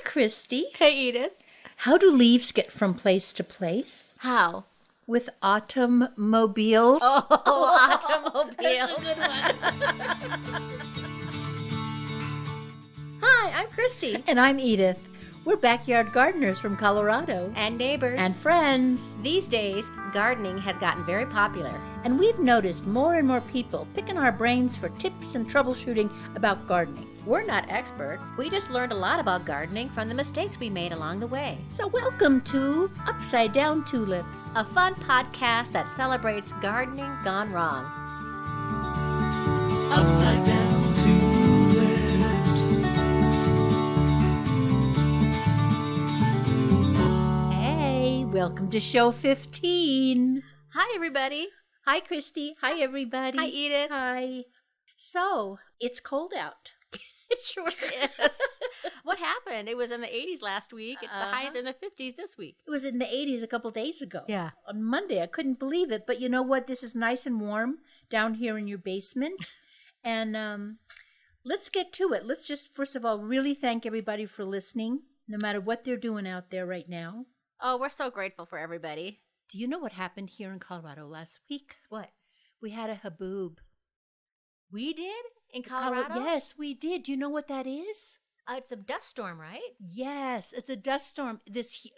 Christy. Hey, Edith. How do leaves get from place to place? How? With automobiles. Oh, automobiles. That's a good one. Hi, I'm Christy. And I'm Edith. We're backyard gardeners from Colorado. And neighbors. And friends. These days, gardening has gotten very popular. And we've noticed more and more people picking our brains for tips and troubleshooting about gardening. We're not experts. We just learned a lot about gardening from the mistakes we made along the way. So welcome to Upside Down Tulips, A fun podcast that celebrates gardening gone wrong. Upside Down Tulips. Hey, welcome to show 15. Hi, everybody. Hi, Christy. Hi, everybody. Hi, Edith. Hi. So, it's cold out. It sure is. What happened? It was in the 80s last week. It's the highs in the 50s this week. It was in the 80s a couple days ago. Yeah. On Monday. I couldn't believe it. But you know what? This is nice and warm down here in your basement. And let's get to it. Let's just, first of all, really thank everybody for listening, no matter what they're doing out there right now. Oh, we're so grateful for everybody. Do you know what happened here in Colorado last week? What? We had a haboob. We did? In Colorado? Yes, we did. Do you know what that is? It's a dust storm, right? Yes, it's a dust storm.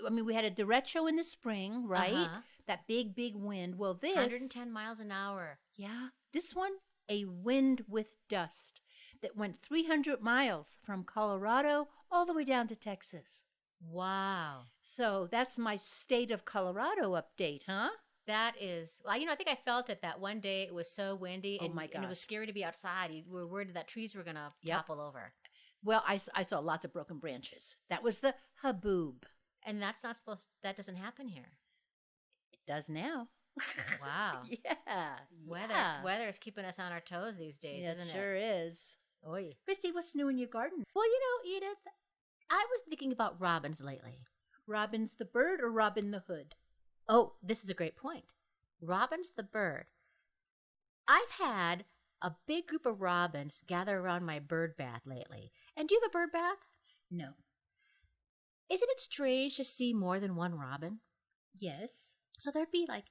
We had a derecho in the spring, right? Uh-huh. That big wind. Well, this 110 miles an hour. Yeah, this one, a wind with dust that went 300 miles from Colorado all the way down to Texas. Wow. So that's my state of Colorado update, huh? That is, well, I think I felt it that one day it was so windy Oh my and it was gosh. scary to be outside. You were worried that trees were going to topple over. Well, I saw lots of broken branches. That was the haboob. And that doesn't happen here. It does now. Wow. Yeah. Weather is keeping us on our toes these days, Yeah, isn't it? sure is. Oy. Christy, what's new in your garden? Well, Edith, I was thinking about robins lately. Robin's the bird or Robin the Hood? Oh, this is a great point. Robin's the bird. I've had a big group of robins gather around my bird bath lately. And do you have a bird bath? No. Isn't it strange to see more than one robin? Yes. So there'd be like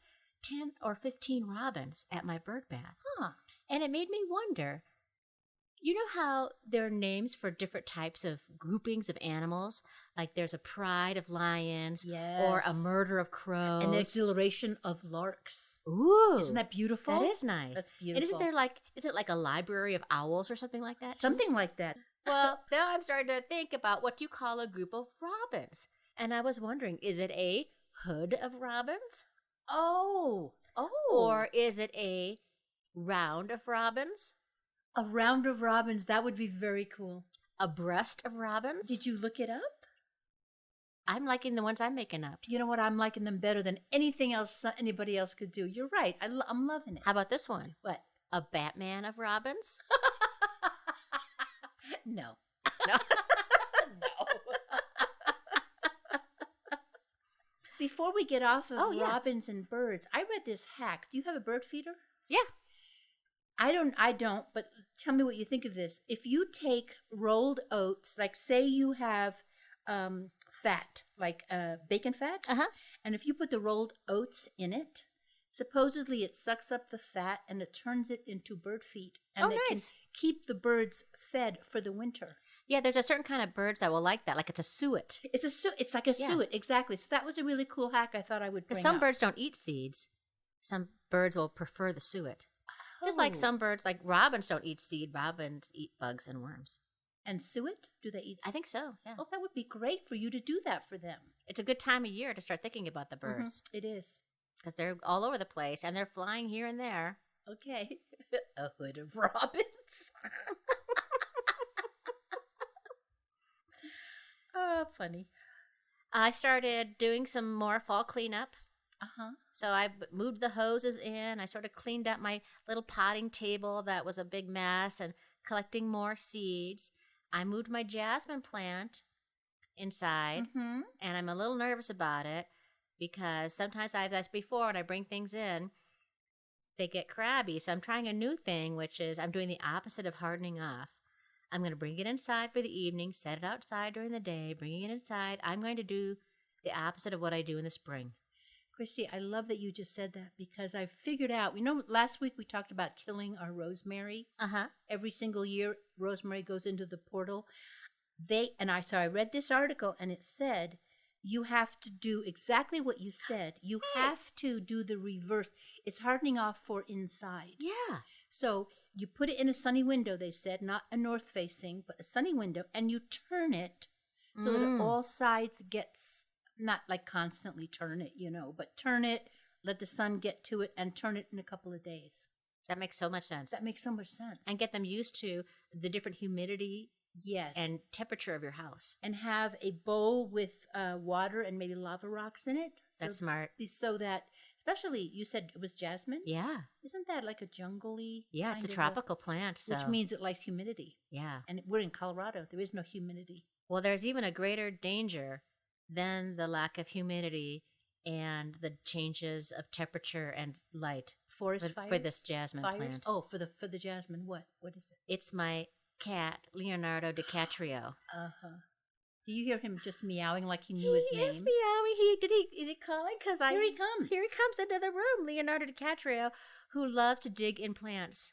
10 or 15 robins at my bird bath. Huh. And it made me wonder, you know how there are names for different types of groupings of animals? Like there's a pride of lions or a murder of crows. And the exhilaration of larks. Ooh. Isn't that beautiful? That is nice. That's beautiful. And isn't it like a library of owls or something like that? Something like that. Well, now I'm starting to think about what you call a group of robins. And I was wondering, is it a hood of robins? Oh. Or is it a round of robins? A round of robins. That would be very cool. A breast of robins? Did you look it up? I'm liking the ones I'm making up. You know what? I'm liking them better than anything else anybody else could do. You're right. I'm loving it. How about this one? What? A Batman of robins? No. No. No. Before we get off of robins and birds, I read this hack. Do you have a bird feeder? Yeah. I don't, but tell me what you think of this. If you take rolled oats, like say you have fat, like bacon fat, and if you put the rolled oats in it, supposedly it sucks up the fat and it turns it into bird feed. And nice. Can keep the birds fed for the winter. Yeah, there's a certain kind of birds that will like that, like it's a suet. It's like a suet, exactly. So that was a really cool hack I thought I would bring Because some up. birds don't eat seeds. Some birds will prefer the suet. Just like some birds, like robins don't eat seed. Robins eat bugs and worms. And suet? Do they eat? I think so, yeah. Oh, that would be great for you to do that for them. It's a good time of year to start thinking about the birds. It is. Because they're all over the place and they're flying here and there. Okay. A hood of robins. Oh, funny. I started doing some more fall cleanup. Uh-huh. So I moved the hoses in. I sort of cleaned up my little potting table that was a big mess and collecting more seeds. I moved my jasmine plant inside, and I'm a little nervous about it because sometimes I've asked before when I bring things in, they get crabby. So I'm trying a new thing, which is I'm doing the opposite of hardening off. I'm going to bring it inside for the evening, set it outside during the day, bringing it inside. I'm going to do the opposite of what I do in the spring. Christy, I love that you just said that because I figured out, last week we talked about killing our rosemary. Every single year, rosemary goes into the portal. So I read this article and it said, you have to do exactly what you said. You have to do the reverse. It's hardening off for inside. Yeah. So you put it in a sunny window, they said, not a north facing, but a sunny window, and you turn it so that all sides gets, not like constantly turn it, but turn it, let the sun get to it, and turn it in a couple of days. That makes so much sense. That makes so much sense. And get them used to the different humidity. Yes. And temperature of your house. And have a bowl with water and maybe lava rocks in it. That's smart. So that, especially, you said it was jasmine? Yeah. Isn't that like a jungly? Yeah, it's a tropical plant. Which means it likes humidity. Yeah. And we're in Colorado. There is no humidity. Well, there's even a greater danger than the lack of humidity and the changes of temperature and light. Forest fires? For this jasmine plant. Oh, for the jasmine. What is it? It's my cat, Leonardo DiCaprio. Do you hear him just meowing like he knew his name? He is meowing. Is he calling? Here he comes. Here he comes into the room, Leonardo DiCaprio, who loves to dig in plants.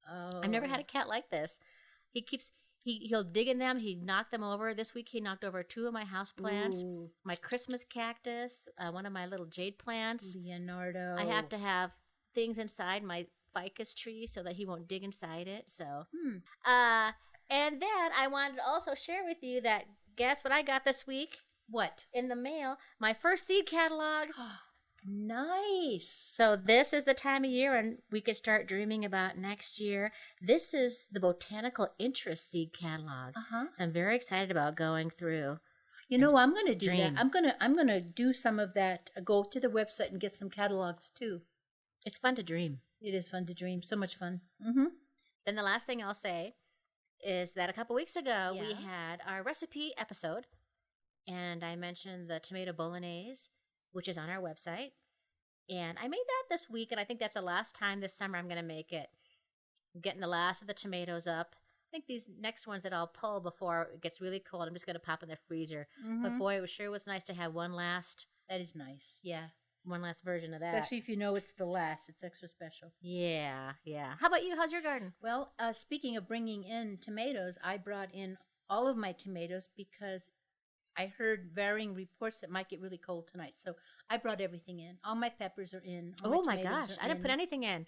Oh. I've never had a cat like this. He'll dig in them. He knocked them over. This week he knocked over 2 of my house plants, my Christmas cactus, one of my little jade plants. Leonardo. I have to have things inside my ficus tree so that he won't dig inside it. So, and then I wanted to also share with you that guess what I got this week? What? In the mail, my first seed catalog. Nice. So this is the time of year and we can start dreaming about next year. This is the Botanical Interest seed catalog. So I'm very excited about going through. I'm going to do that. I'm going to do some of that. Go to the website and get some catalogs too. It's fun to dream. It is fun to dream. So much fun. Then the last thing I'll say is that a couple weeks ago we had our recipe episode, and I mentioned the tomato bolognese, which is on our website. And I made that this week, and I think that's the last time this summer I'm going to make it. I'm getting the last of the tomatoes up. I think these next ones that I'll pull before it gets really cold, I'm just going to pop in the freezer. But boy, it sure was nice to have one last. That is nice. Yeah. One last version of that. Especially if you know it's the last. It's extra special. Yeah. How about you? How's your garden? Well, speaking of bringing in tomatoes, I brought in all of my tomatoes because I heard varying reports that it might get really cold tonight. So I brought everything in. All my peppers are in. Oh my gosh. I didn't put anything in.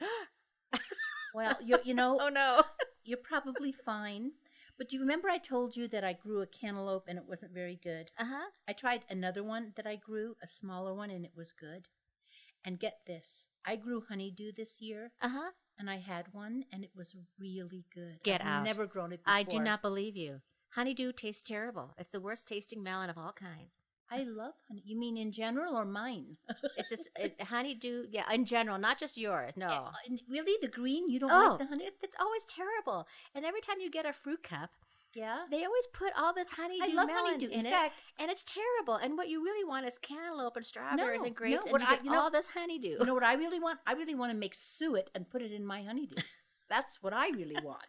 Well, you know. Oh no. You're probably fine. But do you remember I told you that I grew a cantaloupe and it wasn't very good? I tried another one that I grew, a smaller one, and it was good. And get this. I grew honeydew this year. And I had one and it was really good. I've never grown it before. I do not believe you. Honeydew tastes terrible. It's the worst tasting melon of all kind. I love honey. You mean in general or mine? It's just honeydew, in general, not just yours. No. Really? The green? You don't like the honey? It's always terrible. And every time you get a fruit cup, yeah, they always put all this honeydew melon honeydew. in fact, it, and it's terrible. And what you really want is cantaloupe and strawberries and grapes, and you get all this honeydew. You know what I really want? I really want to make suet and put it in my honeydew. That's what I really want.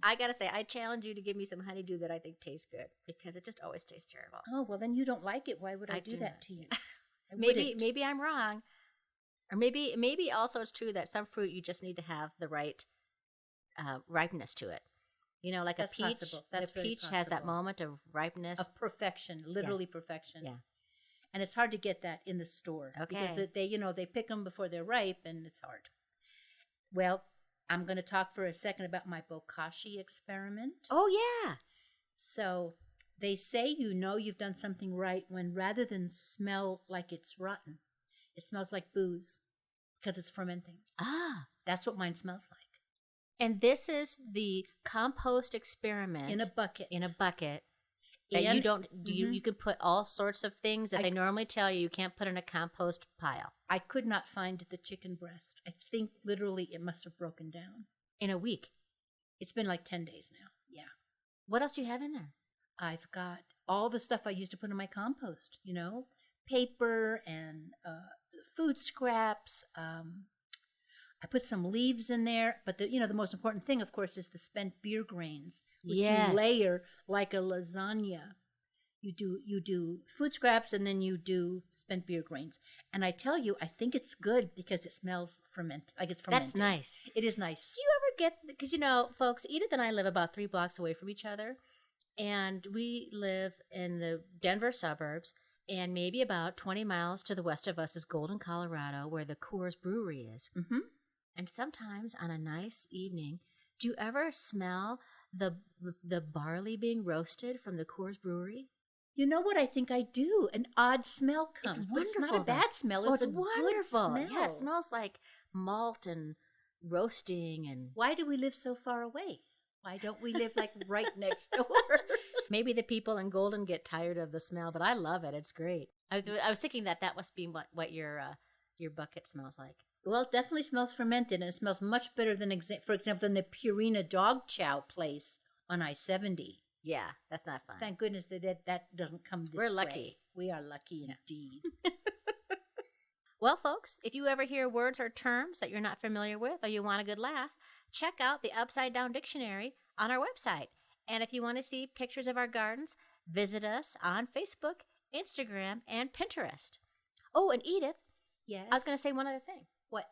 I gotta say, I challenge you to give me some honeydew that I think tastes good, because it just always tastes terrible. Oh, well, then you don't like it. Why would I do that to you? Maybe I'm wrong. Or maybe also it's true that some fruit you just need to have the right ripeness to it. You know, like That's a peach. Possible. That's a peach has that moment of ripeness. Of perfection, literally perfection. Yeah. And it's hard to get that in the store. Okay. Because they pick them before they're ripe, and it's hard. Well, I'm going to talk for a second about my bokashi experiment. Oh, yeah. So they say you've done something right when rather than smell like it's rotten, it smells like booze because it's fermenting. That's what mine smells like. And this is the compost experiment. In a bucket. That you don't, you can put all sorts of things that they normally tell you can't put in a compost pile. I could not find the chicken breast. I think literally it must have broken down. In a week? It's been like 10 days now. Yeah. What else do you have in there? I've got all the stuff I used to put in my compost, paper and food scraps. I put some leaves in there, but the most important thing, of course, is the spent beer grains, which Yes. you layer like a lasagna. You do food scraps, and then you do spent beer grains. And I tell you, I think it's good because it smells fermented. That's nice. It is nice. Do you ever get, because folks, Edith and I live about 3 blocks away from each other, and we live in the Denver suburbs, and maybe about 20 miles to the west of us is Golden, Colorado, where the Coors Brewery is. Mm-hmm. And sometimes on a nice evening, do you ever smell the barley being roasted from the Coors Brewery? You know what? I think I do. An odd smell comes. It's but it's not a wonderful, bad smell. Oh, It's a wonderful. good smell. Yeah, it smells like malt and roasting. And Why do we live so far away? Why don't we live like right next door? maybe the people in Golden get tired of the smell, but I love it. It's great. I was thinking that must be what your bucket smells like. Well, it definitely smells fermented, and it smells much better than, for example, in the Purina Dog Chow place on I-70. Yeah, that's not fun. Thank goodness that doesn't come this way. We're lucky. We are lucky indeed. Well, folks, if you ever hear words or terms that you're not familiar with or you want a good laugh, check out the Upside Down Dictionary on our website. And if you want to see pictures of our gardens, visit us on Facebook, Instagram, and Pinterest. Oh, and Edith, Yes. I was going to say one other thing. What?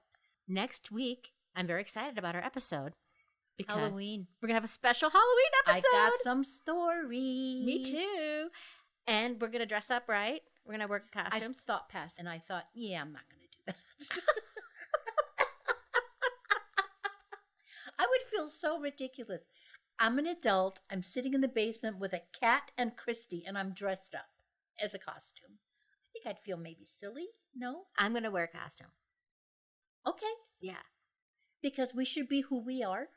Next week, I'm very excited about our episode because Halloween. we're going to have a special Halloween episode. I got some stories. Me too. And we're going to dress up right. We're going to wear costumes. I thought past, and I thought, yeah, I'm not going to do that. I would feel so ridiculous. I'm an adult. I'm sitting in the basement with a cat and Christy, and I'm dressed up as a costume. I think I'd feel maybe silly. No? I'm going to wear a costume. Okay. Yeah. Because we should be who we are.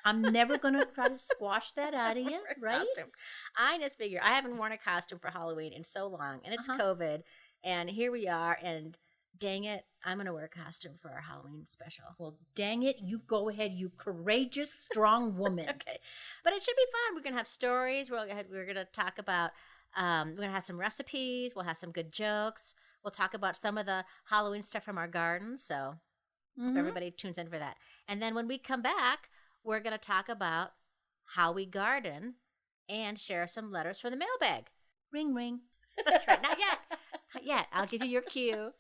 I'm never going to try to squash that out of you, right? Costume. I just figure I haven't worn a costume for Halloween in so long, and it's COVID, and here we are, and dang it, I'm going to wear a costume for our Halloween special. Well, dang it, you go ahead, you courageous, strong woman. Okay. But it should be fun. We're going to have stories. We're going to talk about, we're going to have some recipes. We'll have some good jokes. We'll talk about some of the Halloween stuff from our gardens, so hope everybody tunes in for that. And then when we come back, we're going to talk about how we garden and share some letters from the mailbag. Ring, ring. That's right. Not yet. Not yet. I'll give you your cue.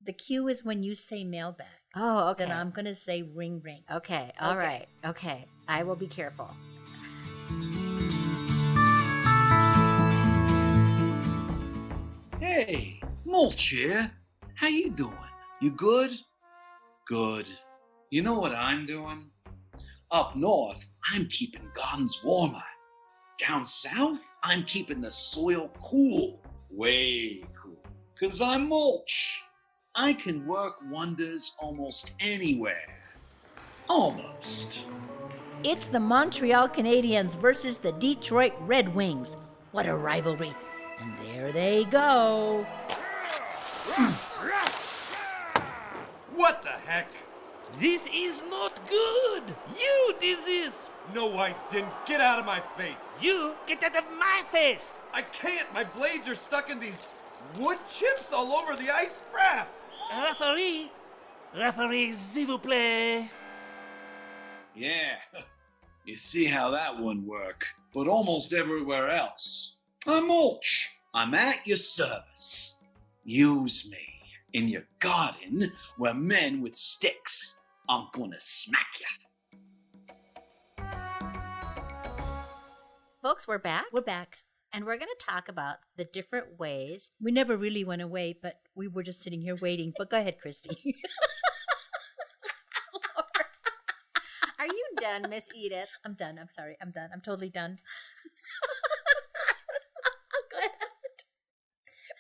The cue is when you say mailbag. Oh, okay. Then I'm going to say ring, ring. Okay. All right. Okay. I will be careful. Hey, Mulch here. How you doing? You good? Good. You know what I'm doing? Up north, I'm keeping gardens warmer. Down south, I'm keeping the soil cool. Way cool. 'Cause I'm Mulch. I can work wonders almost anywhere. Almost. It's the Montreal Canadiens versus the Detroit Red Wings. What a rivalry. And there they go. What the heck? This is not good. You did this. No, I didn't. Get out of my face. You get out of my face. I can't. My blades are stuck in these wood chips all over the ice raft. Referee, s'il vous plaît. Yeah. You see how that wouldn't work. But almost everywhere else. I'm Mulch. I'm at your service. Use me in your garden where men with sticks aren't gonna smack you. Folks, we're back. We're back. And we're going to talk about the different ways. We never really went away, but we were just sitting here waiting. But go ahead, Christy. Are you done, Miss Edith? I'm done. I'm sorry. I'm done. I'm totally done. Go ahead.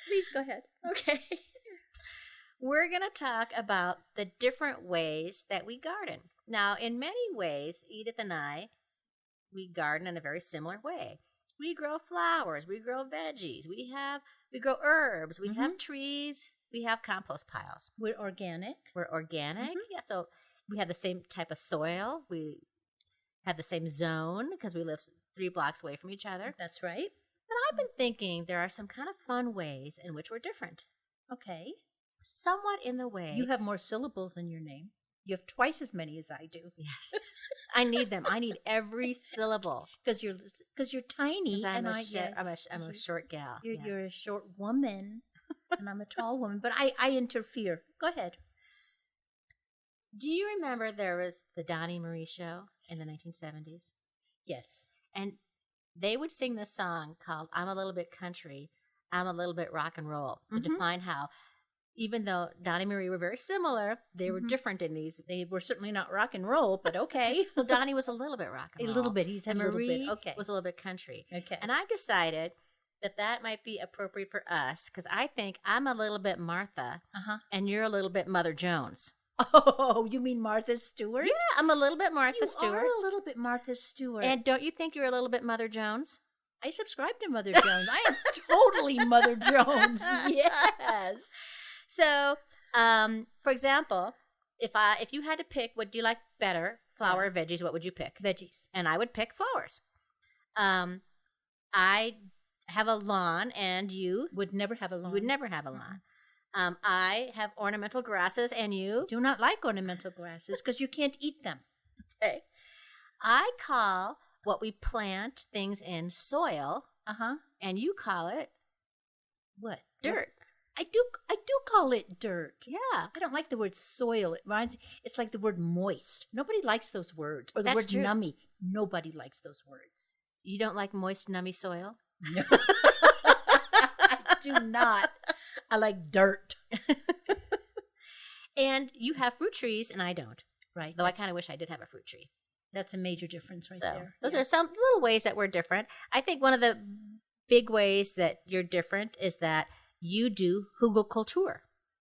Please go ahead. Okay. We're going to talk about the different ways that we garden. Now, in many ways, Edith and I, we garden in a very similar way. We grow flowers, we grow veggies, we grow herbs, we have trees, we have compost piles. We're organic. Yeah, so we have the same type of soil. We have the same zone because we live 3 blocks away from each other. That's right. But I've been thinking there are some kind of fun ways in which we're different. Okay. Somewhat in the way. You have more syllables in your name. You have twice as many as I do. Yes. I need them. I need every syllable. Because you're tiny. I'm and a short gal. You're a short woman, and I'm a tall woman. But I interfere. Go ahead. Do you remember there was the Donnie Marie show in the 1970s? Yes. And they would sing this song called I'm a Little Bit Country, I'm a Little Bit Rock and Roll to define how, even though Donnie and Marie were very similar, they were different in these. They were certainly not rock and roll, but okay. Well, Donnie was a little bit rock and roll. A little bit. He's had and a little Marie bit. Okay. was a little bit country. Okay. And I've decided that might be appropriate for us because I think I'm a little bit Martha and you're a little bit Mother Jones. Oh, you mean Martha Stewart? Yeah, I'm a little bit Martha Stewart. You are a little bit Martha Stewart. And don't you think you're a little bit Mother Jones? I subscribe to Mother Jones. I am totally Mother Jones. Yes. So, for example, if you had to pick, what do you like better, flower or veggies? What would you pick? Veggies. And I would pick flowers. I have a lawn, and you would never have a lawn. Would never have a lawn. I have ornamental grasses, and you do not like ornamental grasses because you can't eat them. Okay. I call what we plant things in soil, and you call it what? Dirt. I do call it dirt. Yeah. I don't like the word soil. It's like the word moist. Nobody likes those words. Or the word true. nummy. Nobody likes those words. You don't like moist, nummy soil? No. I do not. I like dirt. And you have fruit trees, and I don't. Right. Though I kind of wish I did have a fruit tree. That's a major difference there. Those are some little ways that we're different. I think one of the big ways that you're different is that you do Hügelkulture.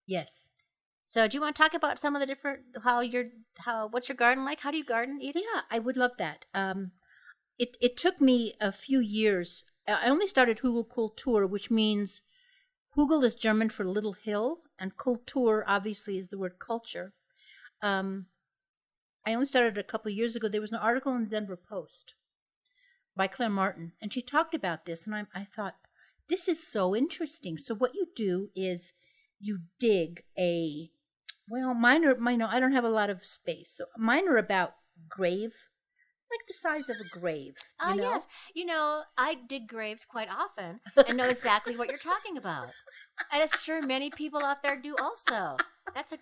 Yes. So do you want to talk about some of the different, what's your garden like? How do you garden, Edith? Yeah, I would love that. It took me a few years. I only started Hügelkulture, which means Hügel is German for little hill, and Kultur obviously is the word culture. I only started a couple of years ago. There was an article in the Denver Post by Claire Martin, and she talked about this, and I thought, this is so interesting. So what you do is you dig mine are, I don't have a lot of space, so mine are about grave, like the size of a grave. Yes. I dig graves quite often and know exactly what you're talking about. And I'm sure many people out there do also. That's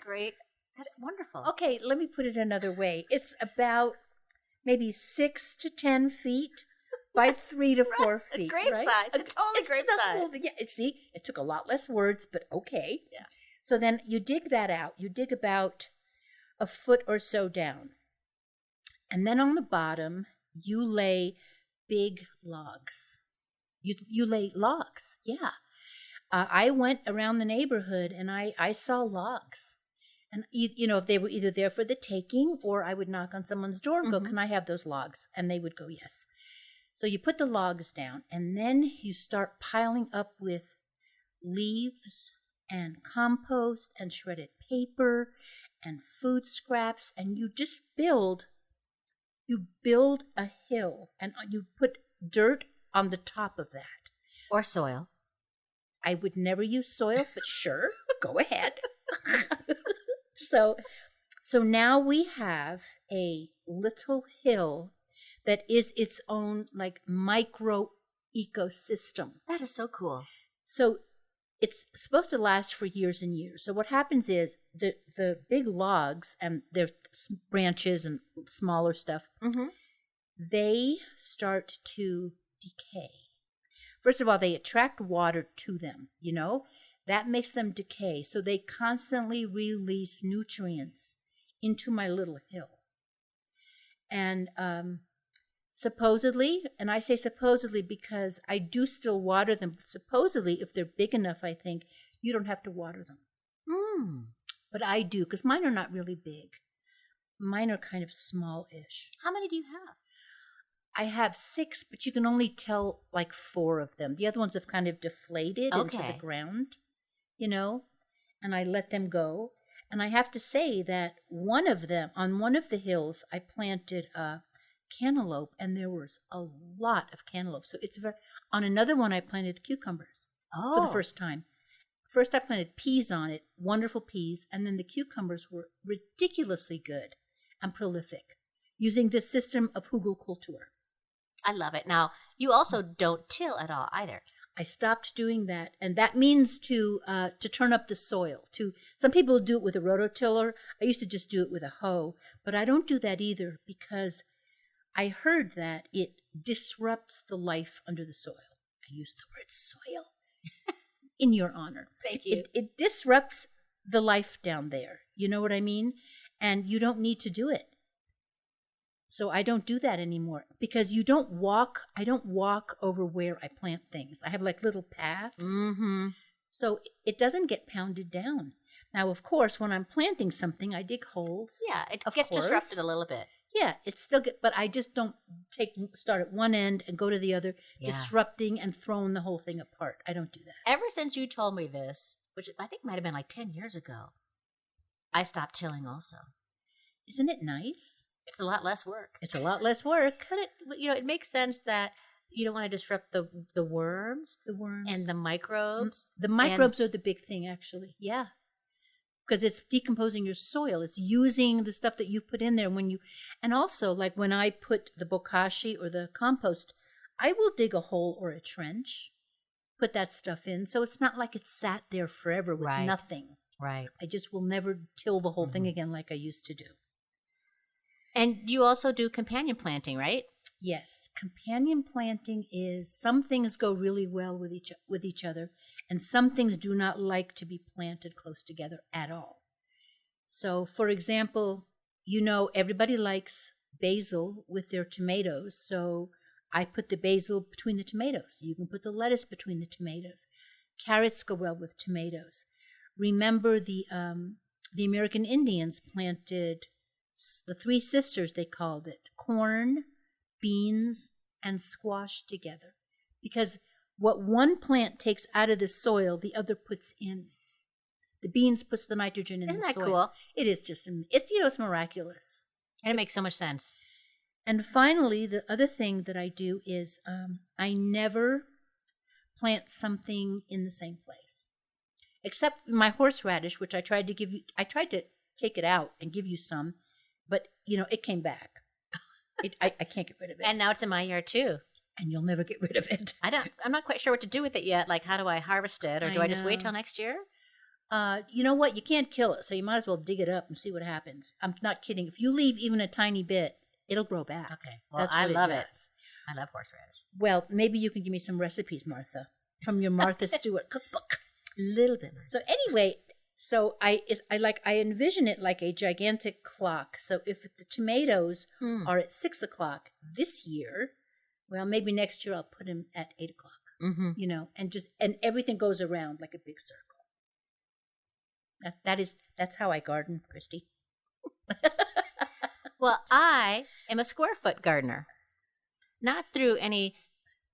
wonderful. Okay, let me put it another way. It's about maybe 6 to 10 feet by 3 to 4 feet. Grave size. It's totally grave size. Cool. Yeah, see, it took a lot less words, but okay. Yeah. So then you dig that out. You dig about a foot or so down. And then on the bottom, you lay big logs. You lay logs, yeah. I went around the neighborhood and I saw logs. And, if they were either there for the taking or I would knock on someone's door and go, can I have those logs? And they would go, yes. So you put the logs down and then you start piling up with leaves and compost and shredded paper and food scraps, and you just build a hill and you put dirt on the top of that. Or soil. I would never use soil, but sure, go ahead. So now we have a little hill that is its own like micro ecosystem. That is so cool. So it's supposed to last for years and years. So what happens is the big logs and their branches and smaller stuff, they start to decay. First of all, they attract water to them, That makes them decay. So they constantly release nutrients into my little hill. And supposedly, and I say supposedly because I do still water them, but supposedly if they're big enough, I think, you don't have to water them. But I do, because mine are not really big. Mine are kind of small-ish. How many do you have? I have 6, but you can only tell like 4 of them. The other ones have kind of deflated into the ground, and I let them go. And I have to say that one of them, on one of the hills, I planted a cantaloupe, and there was a lot of cantaloupe. So on another one, I planted cucumbers for the first time. first I planted peas on it, wonderful peas, and then the cucumbers were ridiculously good and prolific using this system of Hügelkulture. I love it. Now, you also don't till at all either. I stopped doing that, and that means to turn up the soil. Some people do it with a rototiller. I used to just do it with a hoe, but I don't do that either because I heard that it disrupts the life under the soil. I use the word soil in your honor. Thank you. It disrupts the life down there. You know what I mean? And you don't need to do it. So I don't do that anymore because I don't walk over where I plant things. I have like little paths. Mm-hmm. So it doesn't get pounded down. Now, of course, when I'm planting something, I dig holes. Yeah, it gets disrupted a little bit. Yeah, but I just don't start at one end and go to the other, disrupting and throwing the whole thing apart. I don't do that. Ever since you told me this, which I think might have been like 10 years ago, I stopped tilling also. Isn't it nice? It's a lot less work. It's a lot less work. But it makes sense that you don't want to disrupt the worms. The worms. And the microbes. The microbes are the big thing, actually. Yeah. Because it's decomposing your soil. It's using the stuff that you put in there and also like when I put the bokashi or the compost, I will dig a hole or a trench, put that stuff in. So it's not like it's sat there forever with nothing. Right. I just will never till the whole thing again like I used to do. And you also do companion planting, right? Yes. Companion planting is some things go really well with each other, and some things do not like to be planted close together at all. So, for example, everybody likes basil with their tomatoes, so I put the basil between the tomatoes. You can put the lettuce between the tomatoes. Carrots go well with tomatoes. Remember the American Indians planted the three sisters, they called it, corn, beans, and squash together. Because what one plant takes out of the soil, the other puts in. The beans puts the nitrogen in the soil. Isn't that cool? It is just, it's miraculous. And it makes so much sense. And finally, the other thing that I do is I never plant something in the same place. Except my horseradish, which I tried to take it out and give you some. But, it came back. I can't get rid of it. And now it's in my yard, too. And you'll never get rid of it. I'm not quite sure what to do with it yet. Like, how do I harvest it? Or do I just wait till next year? You know what? You can't kill it, so you might as well dig it up and see what happens. I'm not kidding. If you leave even a tiny bit, it'll grow back. Okay. Well, I love it. I love horseradish. Well, maybe you can give me some recipes, Martha, from your Martha Stewart cookbook. A little bit. So anyway... So I envision it like a gigantic clock. So if the tomatoes are at 6 o'clock this year, well, maybe next year I'll put them at 8 o'clock. Mm-hmm. And everything goes around like a big circle. That's how I garden, Christy. Well, I am a square foot gardener, not through any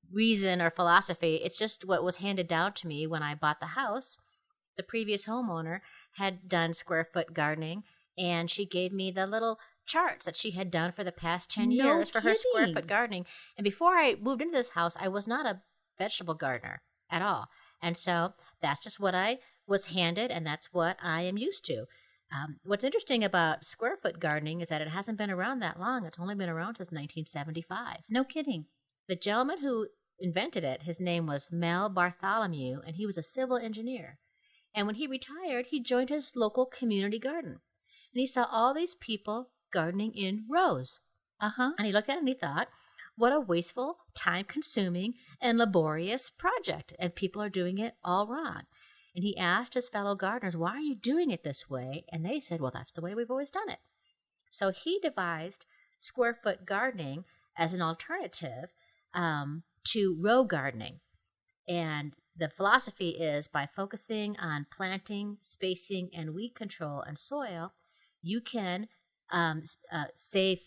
reason or philosophy. It's just what was handed down to me when I bought the house. The previous homeowner had done square foot gardening, and she gave me the little charts that she had done for the past 10 years for her square foot gardening. And before I moved into this house, I was not a vegetable gardener at all. And so that's just what I was handed, and that's what I am used to. What's interesting about square foot gardening is that it hasn't been around that long. It's only been around since 1975. No kidding. The gentleman who invented it, his name was Mel Bartholomew, and he was a civil engineer. And when he retired, he joined his local community garden. And he saw all these people gardening in rows. And he looked at it and he thought, what a wasteful, time-consuming, and laborious project. And people are doing it all wrong. And he asked his fellow gardeners, why are you doing it this way? And they said, well, that's the way we've always done it. So he devised square foot gardening as an alternative to row gardening. And the philosophy is by focusing on planting, spacing, and weed control and soil, you can save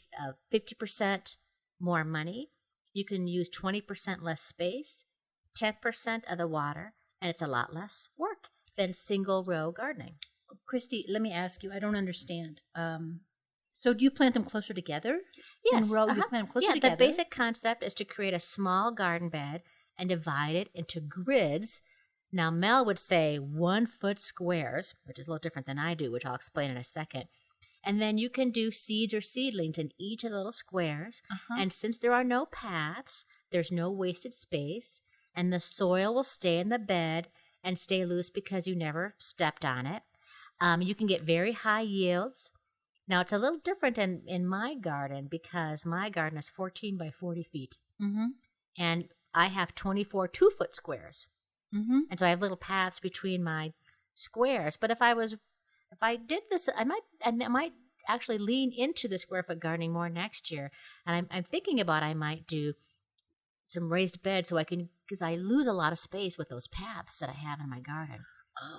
50% more money. You can use 20% less space, 10% of the water, and it's a lot less work than single row gardening. Christy, let me ask you, I don't understand. So do you plant them closer together? Yes. In row, you plant them closer together? Yeah, the basic concept is to create a small garden bed and divide it into grids Now, Mel would say 1 foot squares, which is a little different than I do, which I'll explain in a second. And then you can do seeds or seedlings in each of the little squares. And since there are no paths, there's no wasted space, and the soil will stay in the bed and stay loose because you never stepped on it. You can get very high yields. Now, it's a little different in my garden because my garden is 14 by 40 feet. And I have 24 2-foot squares. And so I have little paths between my squares. But if I did this, I might actually lean into the square foot gardening more next year. And I'm thinking about I might do some raised beds so I can, because I lose a lot of space with those paths that I have in my garden.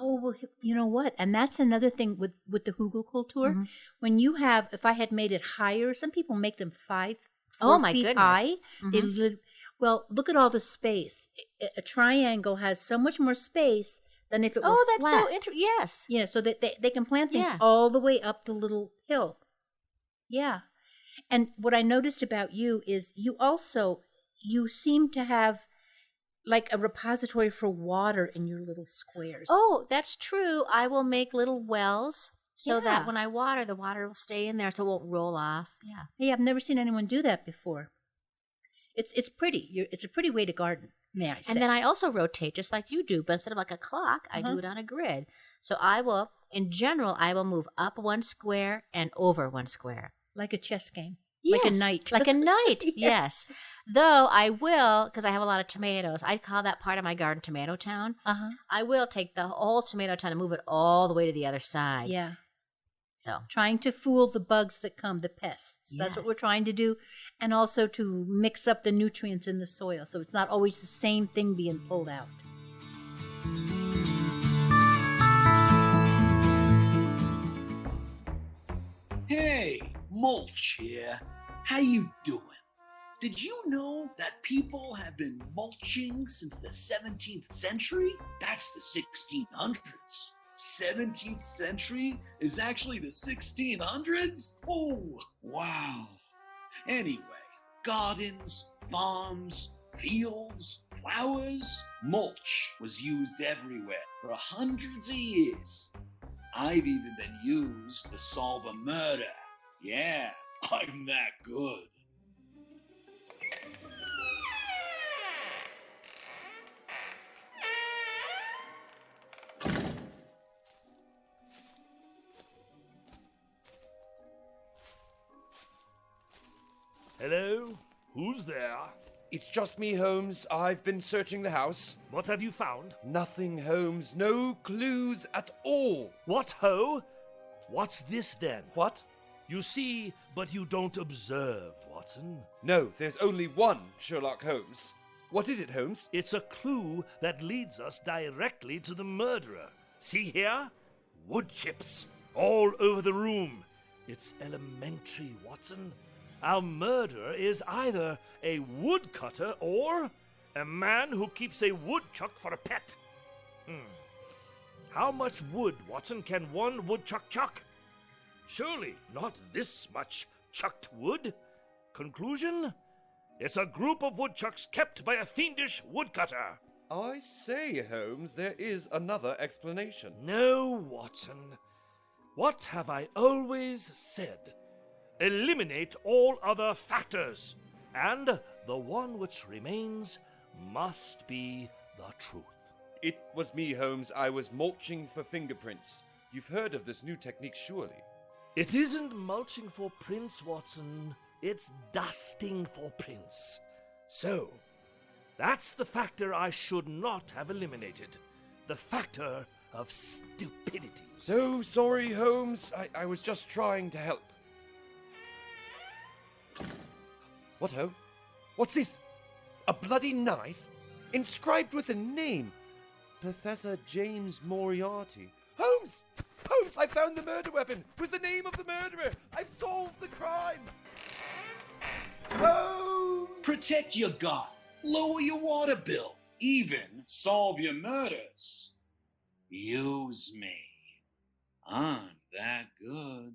Oh, well, you know what? And that's another thing with the Hügelkulture. When you have, if I had made it higher, some people make them 4 feet high. Well, look at all the space. A triangle has so much more space than if it were flat. That's so interesting. Yes. Yeah, so that they can plant things all the way up the little hill. Yeah. And what I noticed about you is you seem to have like a repository for water in your little squares. Oh, that's true. I will make little wells so that when I water, the water will stay in there so it won't roll off. Yeah. Hey, I've never seen anyone do that before. It's pretty. It's a pretty way to garden, may I say. And then I also rotate just like you do, but instead of like a clock, I do it on a grid. So in general, I will move up 1 square and over 1 square. Like a chess game. Yes, like a knight. Like a knight, yes. Though I will, because I have a lot of tomatoes, I call that part of my garden Tomato Town. I will take the whole Tomato Town and move it all the way to the other side. Yeah. So trying to fool the bugs that come, the pests. That's what we're trying to do. And also to mix up the nutrients in the soil so it's not always the same thing being pulled out. Hey, Mulch here. How you doing? Did you know that people have been mulching since the 17th century? That's the 1600s. 17th century is actually the 1600s? Oh, wow. Anyway, gardens, farms, fields, flowers, mulch was used everywhere for hundreds of years. I've even been used to solve a murder. Yeah, I'm that good. Hello? Who's there? It's just me, Holmes. I've been searching the house. What have you found? Nothing, Holmes. No clues at all. What ho? What's this then? What? You see, but you don't observe, Watson. No, there's only one Sherlock Holmes. What is it, Holmes? It's a clue that leads us directly to the murderer. See here? Wood chips. All over the room. It's elementary, Watson. Our murderer is either a woodcutter or a man who keeps a woodchuck for a pet. How much wood, Watson, can one woodchuck chuck? Surely not this much chucked wood. Conclusion? It's a group of woodchucks kept by a fiendish woodcutter. I say, Holmes, there is another explanation. No, Watson. What have I always said? Eliminate all other factors, and the one which remains must be the truth. It was me, Holmes. I was mulching for fingerprints. You've heard of this new technique, surely? It isn't mulching for prints, Watson. It's dusting for prints. So, that's the factor I should not have eliminated. The factor of stupidity. So sorry, Holmes. I was just trying to help. What ho? What's this? A bloody knife? Inscribed with a name. Professor James Moriarty. Holmes! Holmes, I found the murder weapon with the name of the murderer. I've solved the crime. Holmes! Protect your garden. Lower your water bill. Even solve your murders. Use me. I'm that good.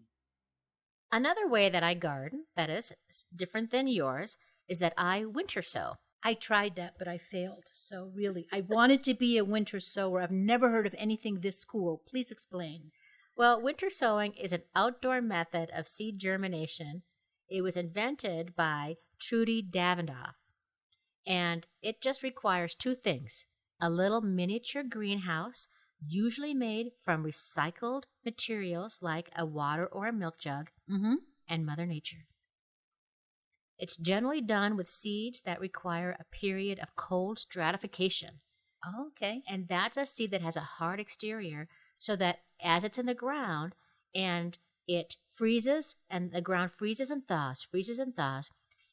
Another way that I garden, that is different than yours, is that I winter sow. I tried that, but I failed. So really, I wanted to be a winter sower. I've never heard of anything this cool. Please explain. Well, winter sowing is an outdoor method of seed germination. It was invented by Trudy Davidoff, and it just requires two things: a little miniature greenhouse, usually made from recycled materials like a water or a milk jug, and Mother Nature. It's generally done with seeds that require a period of cold stratification. Oh, okay. And that's a seed that has a hard exterior so that as it's in the ground and it freezes and the ground freezes and thaws,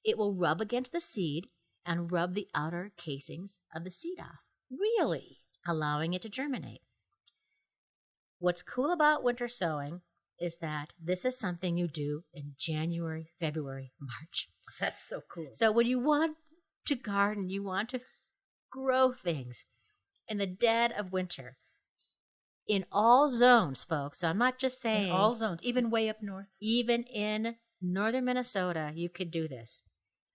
it will rub against the seed and rub the outer casings of the seed off. Really? Allowing it to germinate. What's cool about winter sowing is that this is something you do in January, February, March. That's so cool. So when you want to garden, you want to grow things in the dead of winter. In all zones, folks. So I'm not just saying. In all zones, even way up north. Even in northern Minnesota, you could do this.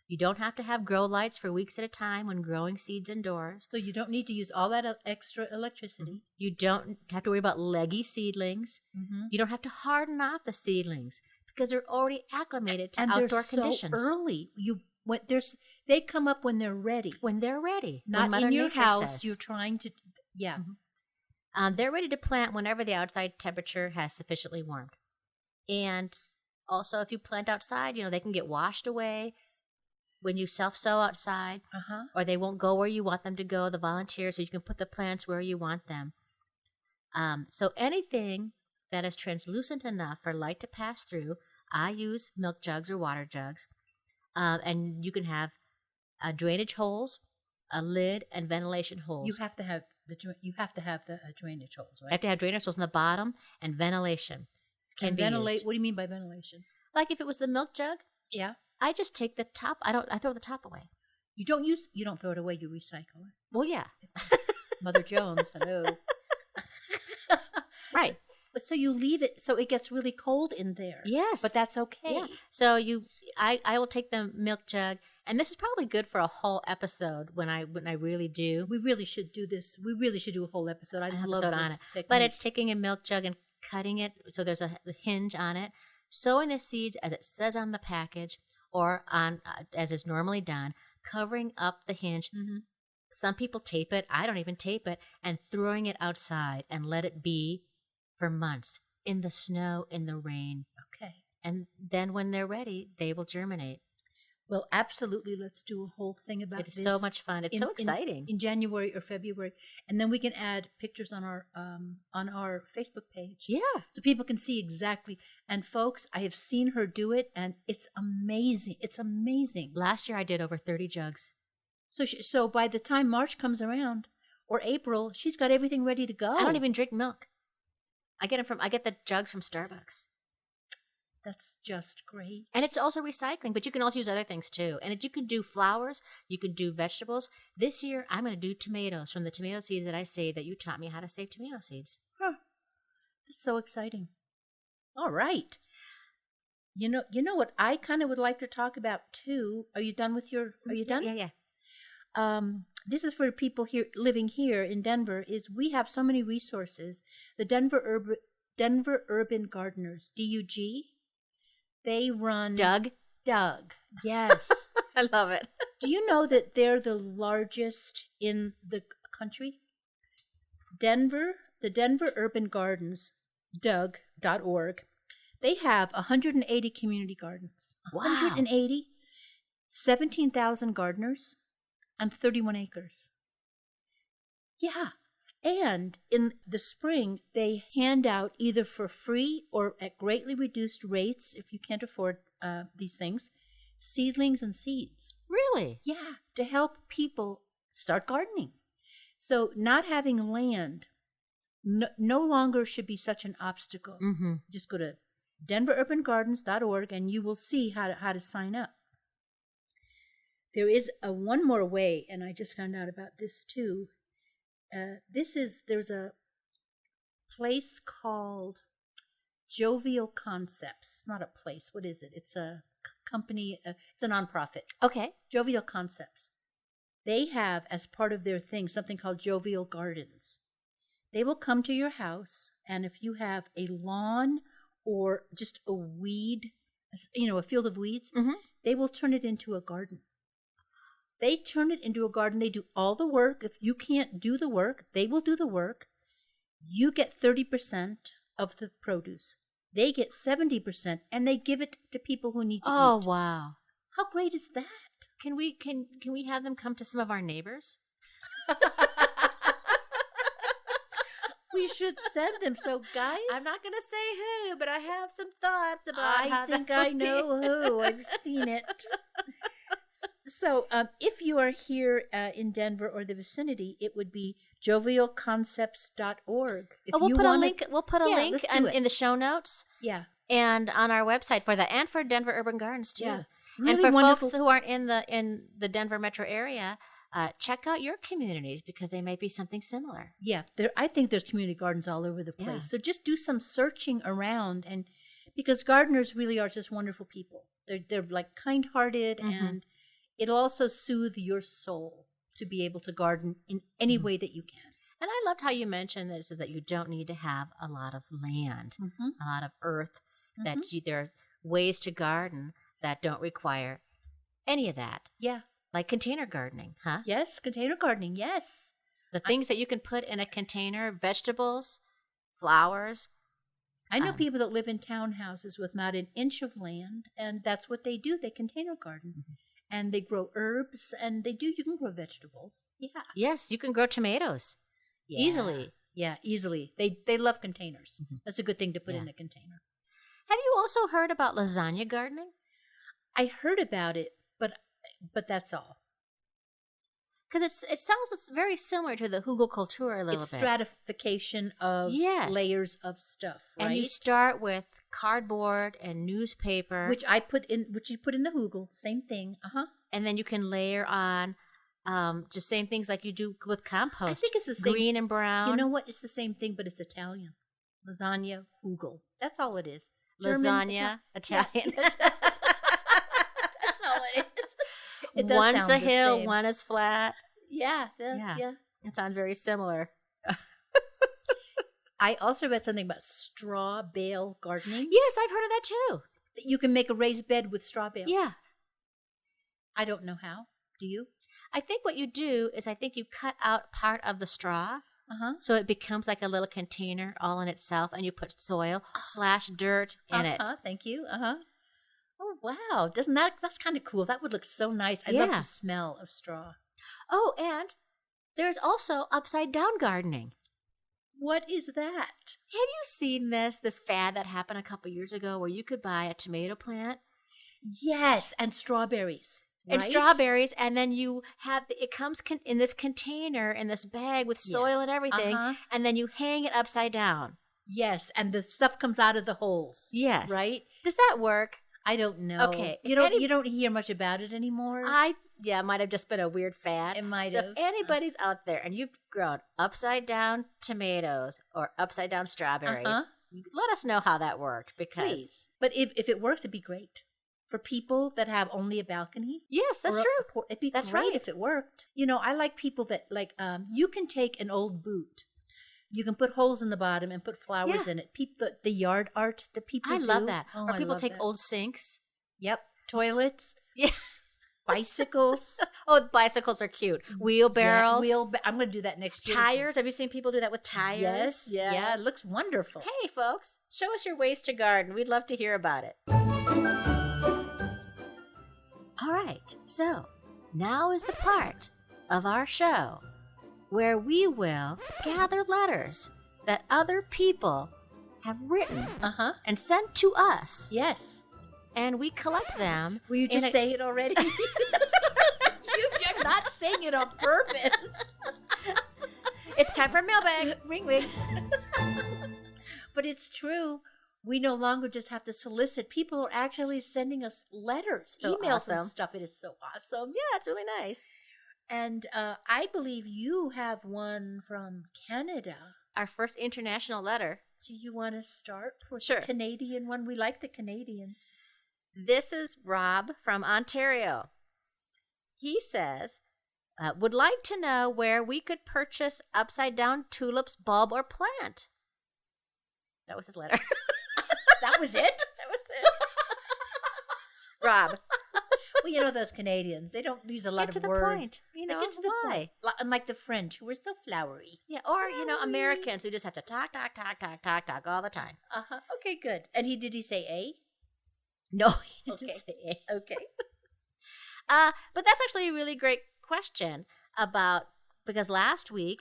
You don't have to have grow lights for weeks at a time when growing seeds indoors. So you don't need to use all that extra electricity. You don't have to worry about leggy seedlings. You don't have to harden off the seedlings because they're already acclimated to outdoor conditions. And they're so early. They come up when they're ready. When they're ready. Not Mother in your Nature house. says. You're trying to, yeah. They're ready to plant whenever the outside temperature has sufficiently warmed. And also, if you plant outside, they can get washed away when you self-sow outside, or they won't go where you want them to go, the volunteers, so you can put the plants where you want them. So anything that is translucent enough for light to pass through, I use milk jugs or water jugs, and you can have drainage holes, a lid, and ventilation holes. You have to have the drainage holes, right? I have to have drainage holes in the bottom and ventilation. Can be used. What do you mean by ventilation? Like if it was the milk jug, yeah, I just take the top. I throw the top away. You don't throw it away. You recycle it. Well, yeah. Mother Jones, hello. Right. So you leave it so it gets really cold in there. Yes, but that's okay. Yeah. So I will take the milk jug, and this is probably good for a whole episode when I really do. We really should do this. We really should do a whole episode. I love this on it. technique. But it's taking a milk jug and cutting it so there's a hinge on it, sowing the seeds as it says on the package or on as is normally done, covering up the hinge. Some people tape it. I don't even tape it, and throwing it outside and let it be for months in the snow, in the rain. Okay. And then when they're ready, they will germinate. Well, absolutely. Let's do a whole thing about this. It's so much fun. It's so exciting. In January or February. And then we can add pictures on our Facebook page. Yeah. So people can see exactly. And folks, I have seen her do it, and it's amazing. It's amazing. Last year I did over 30 jugs. So by the time March comes around, or April, she's got everything ready to go. I don't even drink milk. I get the jugs from Starbucks. That's just great. And it's also recycling, but you can also use other things too. And you can do flowers, you can do vegetables. This year, I'm going to do tomatoes from the tomato seeds that I saved that you taught me how to save tomato seeds. Huh. That's so exciting. All right. You know what I kind of would like to talk about too. Are you done with are you done? Yeah. This is for people living here in Denver. Is we have so many resources. The Denver Urban Gardeners, DUG. They run Doug, yes. I love it. Do you know that they're the largest in the country? The Denver Urban Gardens, Doug.org. They have 180 community gardens. Wow. 180, 17,000 gardeners, and 31 acres. Yeah. And in the spring, they hand out either for free or at greatly reduced rates, if you can't afford these things, seedlings and seeds. Really? Yeah, to help people start gardening. So not having land no longer should be such an obstacle. Just go to denverurbangardens.org and you will see how to sign up. There is one more way, and I just found out about this too. There's a place called Jovial Concepts. It's not a place. What is it? It's a company. It's a nonprofit. Okay. Jovial Concepts. they have as part of their thing something called Jovial Gardens. They will come to your house, and if you have a lawn or just a weed, a field of weeds, they will turn it into a garden. They turn it into a garden. They do all the work. If you can't do the work, they will do the work. You get 30% of the produce. They get 70%, and they give it to people who need to eat. Oh, wow. How great is that? Can we have them come to some of our neighbors? We should send them. So, guys, I'm not going to say who, but I have some thoughts about how I think I know who. I've seen it. So, if you are here in Denver or the vicinity, it would be jovialconcepts.org. We'll put a link. We'll put a link in the show notes. Yeah, and on our website for that, and for Denver Urban Gardens too. Yeah, really and for wonderful folks who aren't in the Denver metro area, check out your communities because they may be something similar. Yeah, I think there's community gardens all over the place. Yeah. So just do some searching around, and because gardeners really are just wonderful people. They're like kind-hearted, and it'll also soothe your soul to be able to garden in any way that you can. And I loved how you mentioned this is that you don't need to have a lot of land, a lot of earth. That there are ways to garden that don't require any of that. Yeah. Like container gardening, huh? Yes, container gardening, yes. The things that you can put in a container, vegetables, flowers. I know people that live in townhouses with not an inch of land, and that's what they do. They container garden. And they grow herbs, and you can grow vegetables. Yeah. Yes, you can grow tomatoes easily. Yeah, easily. They love containers. That's a good thing to put in a container. Have you also heard about lasagna gardening? I heard about it, but that's all. Because it's very similar to the Hügelkulture a little bit. It's stratification of layers of stuff, right? And you start with cardboard and newspaper, which you put in the Hügel, same thing. And then you can layer on just same things like you do with compost. I think it's the same, green and brown. You know what? It's the same thing, but it's Italian. Lasagna, Hügel. That's all it is. Lasagna, Italian. That's all it is. It does One's sound a the hill, same. one is flat. Yeah. It sounds very similar. I also read something about straw bale gardening. Yes, I've heard of that too. You can make a raised bed with straw bales. Yeah. I don't know how. Do you? I think what you do is you cut out part of the straw. So it becomes like a little container all in itself, and you put soil / dirt in it. Thank you. Oh, wow. That's kind of cool. That would look so nice. I love the smell of straw. Oh, and there's also upside down gardening. What is that? Have you seen this fad that happened a couple years ago where you could buy a tomato plant? Yes, and strawberries. And right? strawberries, and then you have it comes in this container, in this bag with soil and everything, and then you hang it upside down. Yes, and the stuff comes out of the holes. Yes. Right? Does that work? I don't know. Okay. You don't hear much about it anymore? It might have just been a weird fad. It might so have. If anybody's out there and you've grown upside down tomatoes or upside down strawberries, let us know how that worked. Please. But if it works, it'd be great. For people that have only a balcony. Yes, that's true. It'd be great if it worked. I like people that you can take an old boot. You can put holes in the bottom and put flowers in it. The yard art that people do. I love that. Oh, or people take old sinks. Yep. Toilets. Yeah. Bicycles. Oh, bicycles are cute. Wheelbarrows. I'm going to do that next year. Tires. Have you seen people do that with tires? Yes. Yeah, it looks wonderful. Hey, folks. Show us your ways to garden. We'd love to hear about it. All right. So now is the part of our show where we will gather letters that other people have written and sent to us. Yes. And we collect them. Will you just say it already? You're not saying it on purpose. It's time for mailbag. Ring, ring. But it's true. We no longer just have to solicit. People are actually sending us letters, emails and stuff. It is so awesome. Yeah, it's really nice. And I believe you have one from Canada. Our first international letter. Do you want to start for the Canadian one? We like the Canadians. This is Rob from Ontario. He says, would like to know where we could purchase upside-down tulips, bulb, or plant. That was his letter. That was it? That was it. Rob. Well, you know those Canadians. They don't use a lot Get of to the words. point. You know, Get to the why? point. Unlike the French, who are so flowery. Yeah, or, Americans who just have to talk all the time. Uh-huh. Okay, good. And did he say A? No, he didn't Okay. say A. Okay. But that's actually a really great question because last week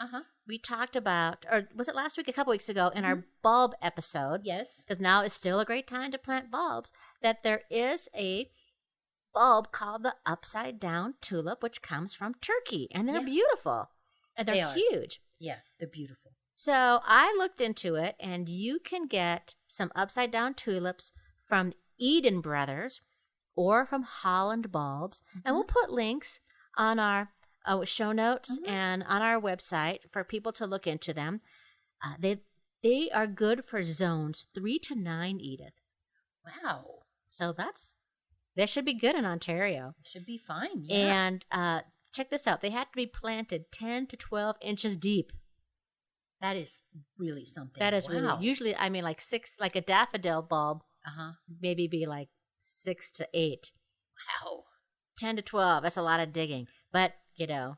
we talked about, or was it last week? A couple weeks ago in our bulb episode. Yes. Because now is still a great time to plant bulbs, that there is a bulb called the upside down tulip, which comes from Turkey. And they're beautiful. And they're huge. Yeah, they're beautiful. So I looked into it, and you can get some upside down tulips from Eden Brothers or from Holland Bulbs. And we'll put links on our show notes and on our website for people to look into them. They are good for zones 3 to 9, Edith. Wow. So they should be good in Ontario. Should be fine. Yeah. And check this out. They have to be planted 10 to 12 inches deep. That is really something. That is really, usually, like 6, like a daffodil bulb, maybe be like 6 to 8. Wow. 10 to 12, that's a lot of digging. But, Beautiful.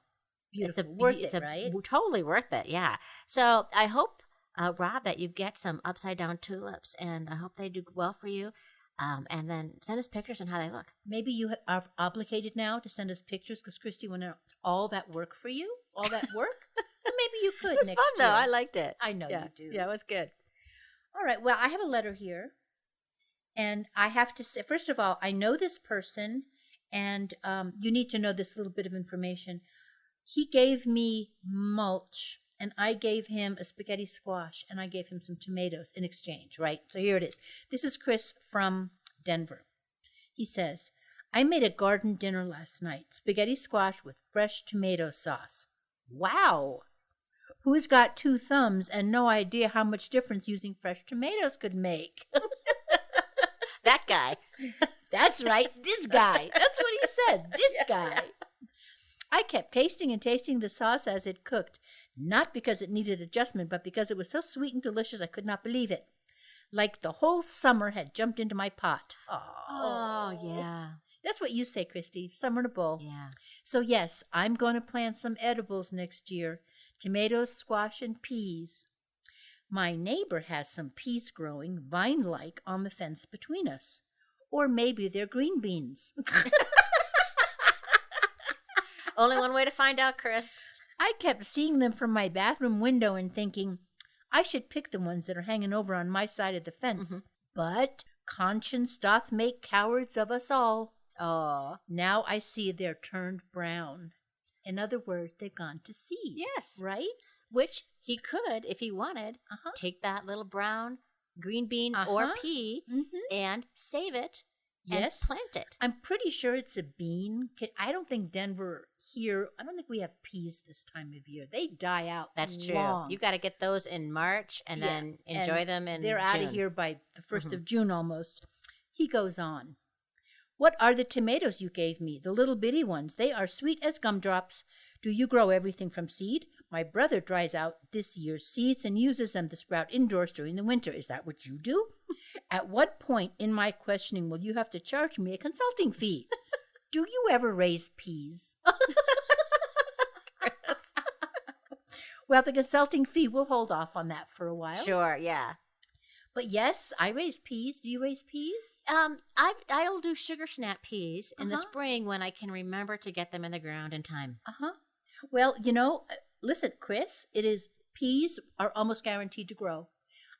it's right? Totally worth it, yeah. So I hope, Rob, that you get some upside down tulips, and I hope they do well for you. And then send us pictures on how they look. Maybe you are obligated now to send us pictures because Christy went out all that work for you, all that work. So maybe you could It was next fun, year. though. I liked it. I know yeah. you do. Yeah, it was good. All right. Well, I have a letter here. And I have to say, first of all, I know this person, and you need to know this little bit of information. He gave me mulch, and I gave him a spaghetti squash, and I gave him some tomatoes in exchange, right? So here it is. This is Chris from Denver. He says, I made a garden dinner last night, spaghetti squash with fresh tomato sauce. Wow! Who's got 2 thumbs and no idea how much difference using fresh tomatoes could make? That guy. That's right, this guy. That's what he says, this guy. I kept tasting and tasting the sauce as it cooked, not because it needed adjustment, but because it was so sweet and delicious I could not believe it. Like the whole summer had jumped into my pot. Oh, yeah. That's what you say, Christy, summer in a bowl. Yeah. So yes, I'm going to plant some edibles next year, tomatoes, squash, and peas. My neighbor has some peas growing vine-like on the fence between us. Or maybe they're green beans. Only one way to find out, Chris. I kept seeing them from my bathroom window and thinking, I should pick the ones that are hanging over on my side of the fence. But conscience doth make cowards of us all. Oh. Now I see they're turned brown. In other words, they've gone to seed. Yes. Right? Which he could, if he wanted, take that little brown green bean or pea and save it and plant it. I'm pretty sure it's a bean. I don't think Denver here, I don't think we have peas this time of year. They die out. That's true. long. You got to get those in March and then enjoy them in they're June. out of here by the 1st of June almost. He goes on. What are the tomatoes you gave me? The little bitty ones. They are sweet as gumdrops. Do you grow everything from seed? My brother dries out this year's seeds and uses them to sprout indoors during the winter. Is that what you do? At what point in my questioning will you have to charge me a consulting fee? Do you ever raise peas? Well, the consulting fee, we'll hold off on that for a while. Sure, yeah. But yes, I raise peas. Do you raise peas? I'll do sugar snap peas in the spring when I can remember to get them in the ground in time. Well, listen, Chris, peas are almost guaranteed to grow.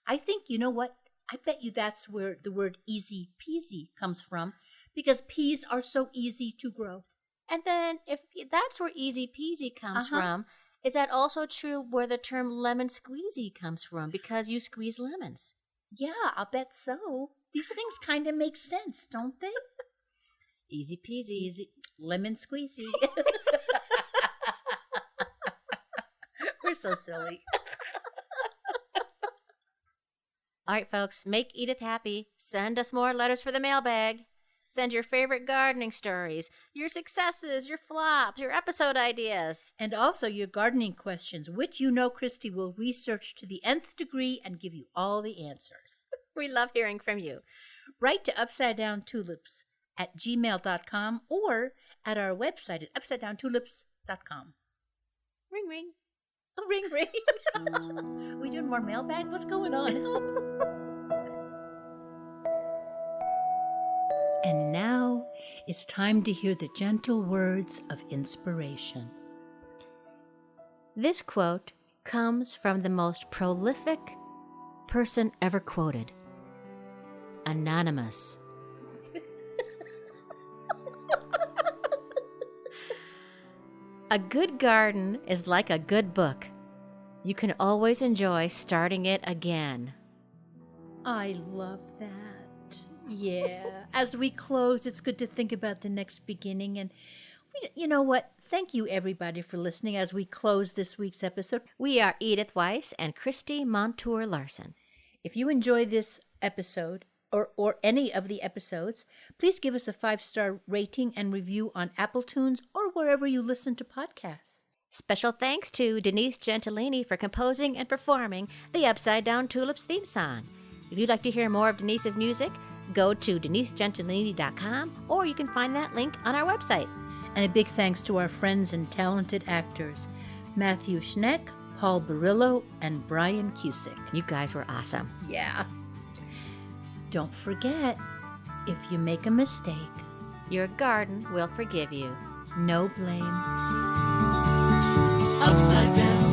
I think, you know what? I bet you that's where the word easy peasy comes from, because peas are so easy to grow. And then if that's where easy peasy comes from, is that also true where the term lemon squeezy comes from, because you squeeze lemons? Yeah, I'll bet so. These things kind of make sense, don't they? Easy peasy. Easy. Lemon squeezy. We're so silly. All right, folks, make Edith happy. Send us more letters for the mailbag. Send your favorite gardening stories, your successes, your flops, your episode ideas. And also your gardening questions, which you know Christy will research to the nth degree and give you all the answers. We love hearing from you. Write to Upside Down Tulips at gmail.com or at our website at upsidedowntulips.com. Ring, ring. Oh, ring, ring. We doing more mailbag? What's going on? And now it's time to hear the gentle words of inspiration. This quote comes from the most prolific person ever quoted, Anonymous. A good garden is like a good book. You can always enjoy starting it again. I love that. Yeah. As we close, it's good to think about the next beginning. And you know what? Thank you, everybody, for listening as we close this week's episode. We are Edith Weiss and Christy Montour Larson. If you enjoy this episode or any of the episodes, please give us a 5-star rating and review on Apple Tunes or wherever you listen to podcasts. Special thanks to Denise Gentilini for composing and performing the Upside Down Tulips theme song. If you'd like to hear more of Denise's music, go to denisegentilini.com or you can find that link on our website. And a big thanks to our friends and talented actors, Matthew Schneck, Paul Barillo, and Brian Cusick. You guys were awesome. Yeah. Don't forget, if you make a mistake, your garden will forgive you. No blame. Upside down.